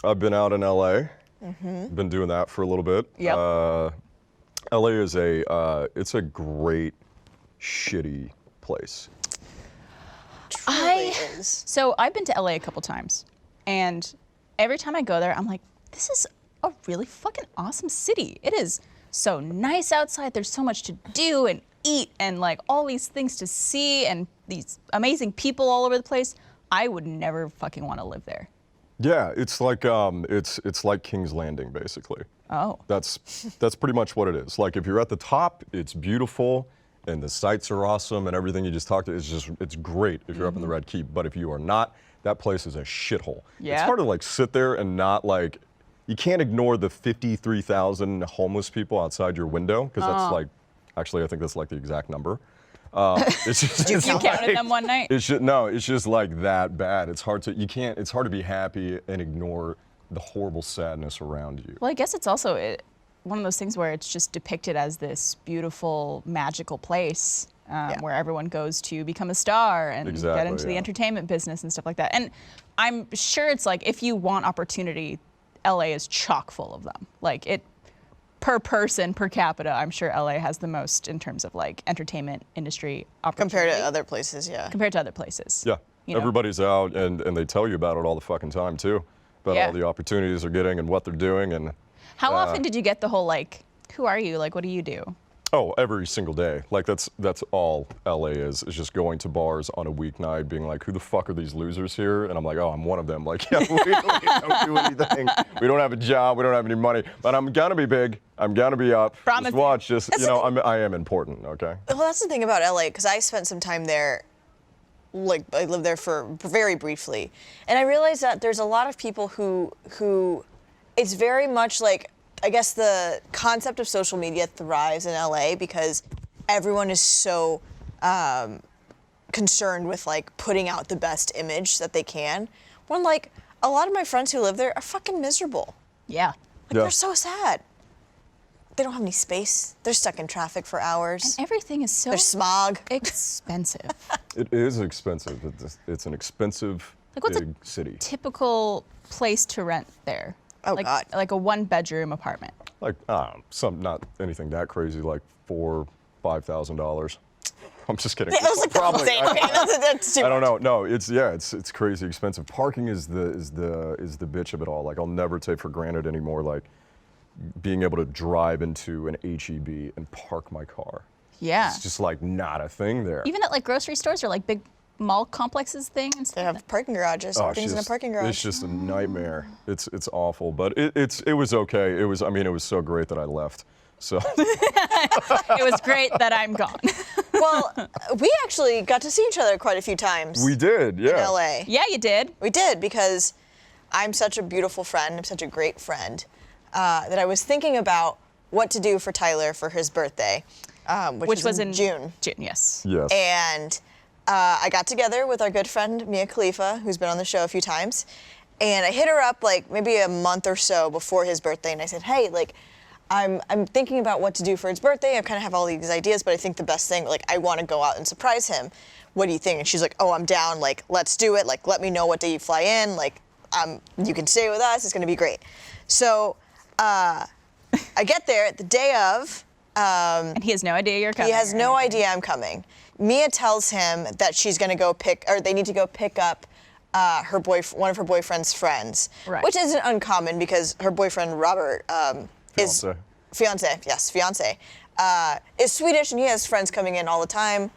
I've been out in LA. Been doing that for a little bit. Yep. LA is it's a great, shitty place. Truly is. So I've been to LA a couple times, and every time I go there, I'm like, this is a really fucking awesome city. It is so nice outside. There's so much to do and eat and like all these things to see and these amazing people all over the place. I would never fucking want to live there. Yeah, it's like King's Landing basically. Oh. That's pretty much what it is. Like if you're at the top, it's beautiful and the sights are awesome and everything you just talked to it's great if you're up in the Red Keep. But if you are not, that place is a shithole. Yeah. It's hard to like sit there and not like, you can't ignore the 53,000 homeless people outside your window because that's like, actually I think that's like the exact number. It's just, You counted them one night? It's just like that bad. It's hard to be happy and ignore the horrible sadness around you. Well, I guess it's also one of those things where it's just depicted as this beautiful, magical place where everyone goes to become a star and get into the entertainment business and stuff like that. And I'm sure it's like, if you want opportunity, LA is chock full of them. Like per person, per capita, I'm sure LA has the most in terms of like entertainment industry opportunity. Compared to other places, yeah. Compared to other places. Yeah, you know? everybody's out and they tell you about it all the fucking time too. About all the opportunities they're getting and what they're doing. And how often did you get the whole like, who are you? Like, what do you do? Oh, every single day. Like that's all LA is just going to bars on a weeknight, being like, who the fuck are these losers here? And I'm like, oh, I'm one of them. Like, yeah, we don't do anything. We don't have a job. We don't have any money. But I'm gonna be big. I'm gonna be up. Promise. Just watch. Just I am important. Okay. Well, that's the thing about LA, because I spent some time there. Like I lived there for very briefly, and I realized that there's a lot of people who it's very much like, I guess the concept of social media thrives in LA because everyone is so concerned with like putting out the best image that they can. When like a lot of my friends who live there are fucking miserable. Yeah. Like they're so sad. They don't have any space. They're stuck in traffic for hours. And everything is so There's smog. expensive. It is expensive. It's an expensive big city. Typical place to rent there. Oh God. Like a 1-bedroom apartment. Like not anything that crazy, like $4,000-$5,000. I'm just kidding. Yeah, that was like probably. That's too I don't know. No, it's crazy expensive. Parking is the bitch of it all. Like I'll never take for granted anymore. Like being able to drive into an HEB and park my car. Yeah. It's just like not a thing there. Even at like grocery stores or like big mall complexes thing and stuff. They have parking garages. Everything's in a parking garage. It's just a nightmare. It's awful, but it was okay. It was so great that I left. So it was great that I'm gone. Well, we actually got to see each other quite a few times. We did, yeah. In LA. Yeah, you did. We did, because I'm such a beautiful friend. I'm such a great friend that I was thinking about what to do for Tyler for his birthday, which was in June. June, yes. Yes. And I got together with our good friend Mia Khalifa, who's been on the show a few times, and I hit her up like maybe a month or so before his birthday, and I said, hey, like, I'm thinking about what to do for his birthday. I kind of have all these ideas, but I think the best thing, like, I want to go out and surprise him. What do you think? And she's like, oh, I'm down. Like, let's do it. Like, let me know what day you fly in. Like, you can stay with us. It's going to be great. So I get there the day of. And he has no idea you're coming. He has no idea I'm coming. Mia tells him that she's going to they need to go pick up one of her boyfriend's friends, which isn't uncommon because her boyfriend Robert fiance is Swedish, and he has friends coming in all the time.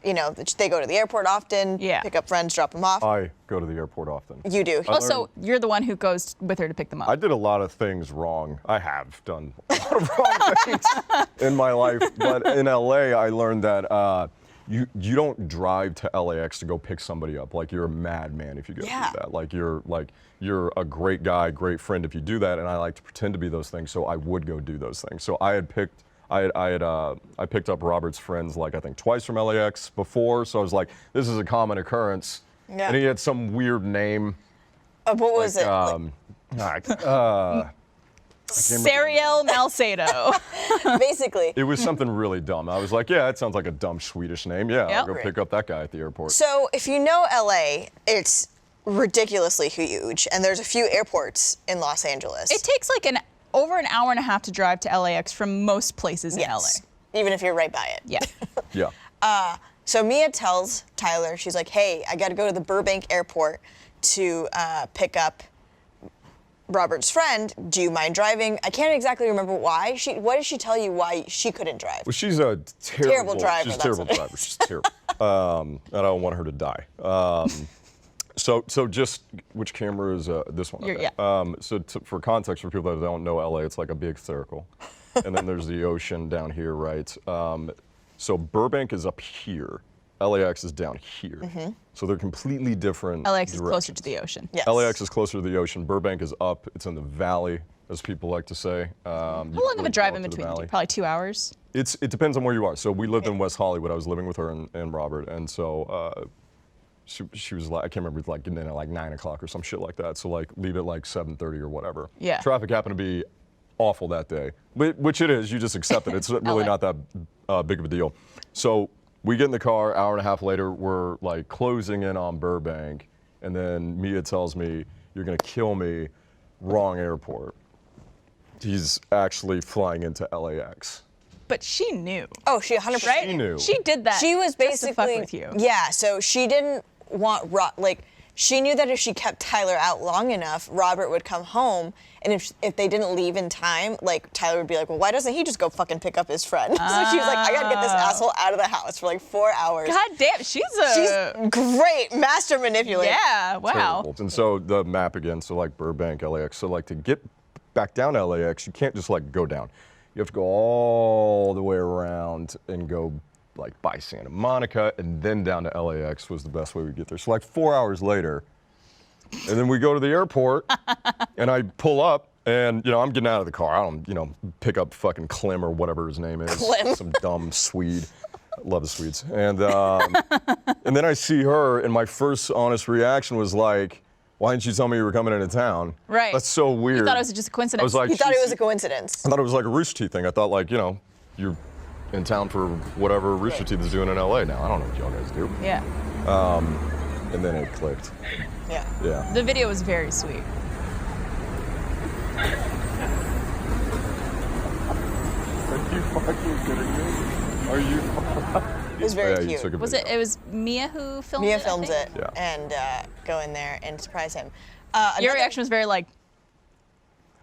You know, they go to the airport often, pick up friends, drop them off. I go to the airport often. You do. Also, you're the one who goes with her to pick them up. I did a lot of things wrong. I have done a lot of wrong things in my life, but in LA, I learned that you don't drive to LAX to go pick somebody up. Like, you're a madman if you go do that. Like you're a great guy, great friend if you do that, and I like to pretend to be those things, so I would go do those things. So I picked up Robert's friends like I think twice from LAX before, so I was like, this is a common occurrence. Yeah. And he had some weird name. What was it? Mariel Malcedo. Basically. It was something really dumb. I was like, yeah, that sounds like a dumb Swedish name. Yeah, I'll go pick up that guy at the airport. So if you know LA, it's ridiculously huge, and there's a few airports in Los Angeles. It takes like over an hour and a half to drive to LAX from most places in LA. Even if you're right by it. Yeah. Yeah. So Mia tells Tyler, she's like, hey, I got to go to the Burbank airport to pick up Robert's friend. Do you mind driving? I can't exactly remember why. What did she tell you why she couldn't drive? Well, she's a terrible driver. She's a terrible driver. She's terrible. I don't want her to die. So just, which camera is this one? Okay. So for context, for people that don't know LA, it's like a big circle. And then there's the ocean down here, right? So Burbank is up here. LAX is down here. So they're completely different LAX directions. is closer to the ocean. Yes. LAX is closer to the ocean. Burbank is up. It's in the valley, as people like to say. How long of a drive in between? Probably 2 hours? It depends on where you are. So we lived in West Hollywood. I was living with her and Robert. And so she was like, I can't remember, like getting in at like 9 o'clock or some shit like that. So like leave at like 7:30 or whatever. Yeah. Traffic happened to be awful that day, which it is. You just accept it. It's really not that big of a deal. So we get in the car, hour and a half later, we're like closing in on Burbank, and then Mia tells me, you're gonna kill me, wrong airport. He's actually flying into LAX. But she knew. Oh, she 100%. Right? She knew. She did that. She was basically just to fuck with you. Yeah, so she didn't want she knew that if she kept Tyler out long enough, Robert would come home, and if they didn't leave in time, like Tyler would be like, well, why doesn't he just go fucking pick up his friend? So she was like, I gotta get this asshole out of the house for like 4 hours. God damn, she's great, master manipulator. Yeah, wow. Terrible. And so the map again, so like Burbank, LAX. So like to get back down to LAX, you can't just like go down. You have to go all the way around and go like by Santa Monica and then down to LAX was the best way we get there. So like 4 hours later, and then we go to the airport and I pull up and, you know, I'm getting out of the car. I don't, you know, pick up fucking Clem or whatever his name is. Clem. Some dumb Swede. Love the Swedes. And then I see her and my first honest reaction was like, why didn't you tell me you were coming into town? Right. That's so weird. You thought it was just a coincidence. I was like, You thought it was a coincidence. I thought it was like a Rooster Teeth thing. I thought like, you know, you're in town for whatever Rooster Teeth is doing in LA now. I don't know what y'all guys do. Yeah. And then it clicked. Yeah. Yeah. The video was very sweet. Are you fucking kidding me? Are you? It was very you cute. took a Was video. it was Mia who filmed it? Mia I filmed think? it and go in there and surprise him. Your reaction was very like,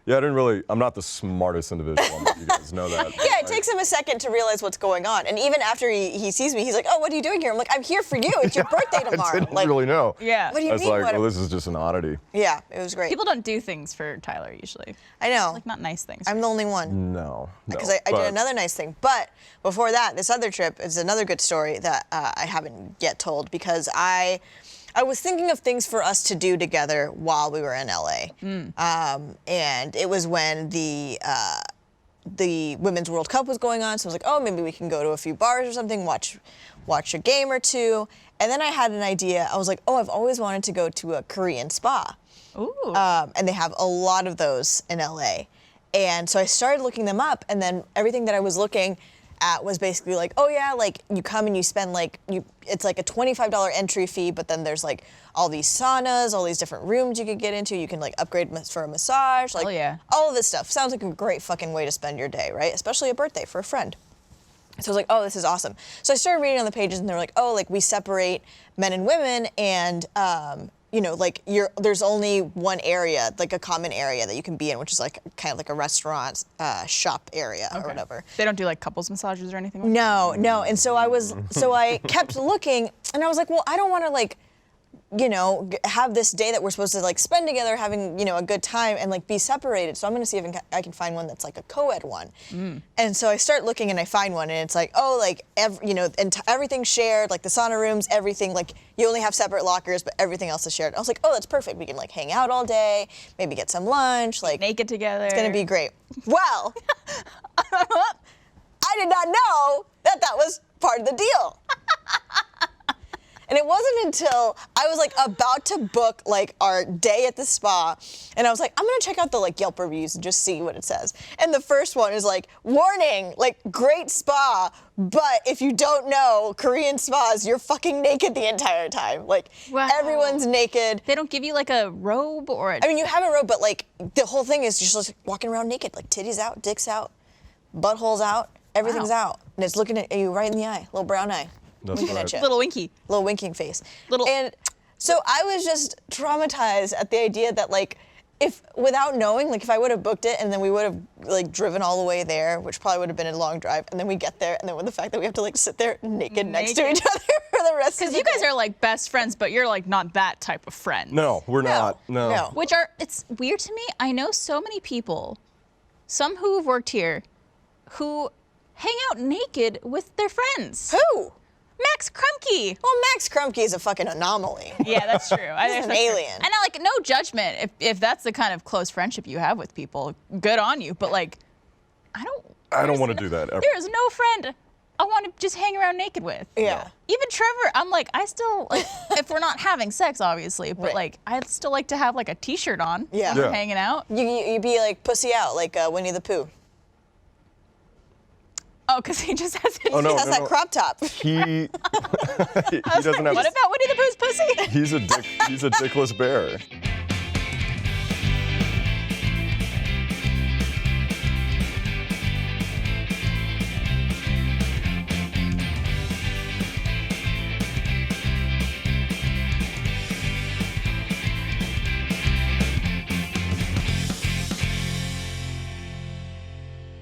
Yeah, I'm not the smartest individual. You guys know that. Yeah, it takes him a second to realize what's going on. And even after he sees me, he's like, oh, what are you doing here? I'm like, I'm here for you. It's your birthday tomorrow. I didn't Like, really know. yeah. What do you I was mean? like, what well, this is just an oddity. Yeah, it was great. People don't do things for Tyler usually. I know. Like not nice things. I'm the only one. No. Because I did another nice thing. But before that, this other trip is another good story that I haven't yet told because I was thinking of things for us to do together while we were in LA. And it was when the Women's World Cup was going on. So I was like, oh, maybe we can go to a few bars or something, watch a game or two. And then I had an idea. I was like, oh, I've always wanted to go to a Korean spa. Ooh. And they have a lot of those in LA. And so I started looking them up, and then everything that I was looking at was basically like, oh yeah, like you come and you spend it's like a $25 entry fee, but then there's like all these saunas, all these different rooms you could get into. You can like upgrade for a massage, like yeah. all of this stuff. Sounds like a great fucking way to spend your day, right? Especially a birthday for a friend. So I was like, oh, this is awesome. So I started reading on the pages, and they're like, oh, like we separate men and women, and you know, like there's only one area, like a common area that you can be in, which is like kind of like a restaurant shop area or whatever. They don't do like couples massages or anything like No. And so I kept looking, and I was like, well, I don't want to like, you know, have this day that we're supposed to like spend together having, you know, a good time and like be separated. So I'm gonna see if I can find one that's like a co-ed one. And so I start looking and I find one, and it's like, oh, like you know, and everything's shared, like the sauna rooms, everything, like you only have separate lockers, but everything else is shared. I was like, oh, that's perfect. We can like hang out all day, maybe get some lunch, like naked together. it's gonna be great. Well, I did not know that was part of the deal. And it wasn't until I was like about to book like our day at the spa, and I was like, I'm gonna check out the like Yelp reviews and just see what it says. And the first one is like, warning, like great spa, but if you don't know Korean spas, you're fucking naked the entire time. Like everyone's naked. They don't give you like a robe or a... I mean, you have a robe, but like the whole thing is just like walking around naked, like titties out, dicks out, buttholes out, everything's out, and it's looking at you right in the eye, little brown eye. That's Looking right. at you. Little winky. Little winking face. Little. And so I was just traumatized at the idea that like, if without knowing, like if I would have booked it and then we would have like driven all the way there, which probably would have been a long drive, and then we get there, and then with the fact that we have to like sit there naked next to each other for the rest of the day. Because you guys are like best friends, but you're like not that type of friend. No, we're not. No. Which are, it's weird to me. I know so many people, some who have worked here, who hang out naked with their friends. Who? Max Krumke. Well, Max Krumke is a fucking anomaly. Yeah, that's true. He's an alien. And I like no judgment if that's the kind of close friendship you have with people. Good on you. But like, I don't want to do that ever. There is no friend I want to just hang around naked with. Yeah. Even Trevor, I'm like, I still like if we're not having sex, obviously, but Right. like I'd still like to have like a T-shirt on. Yeah. When we're Yeah. hanging out. You'd be like pussy out, like Winnie the Pooh. Oh, because he just has. Oh, no, He has that crop top. He he doesn't have. What about Winnie the Pooh's pussy? He's a dickless bear.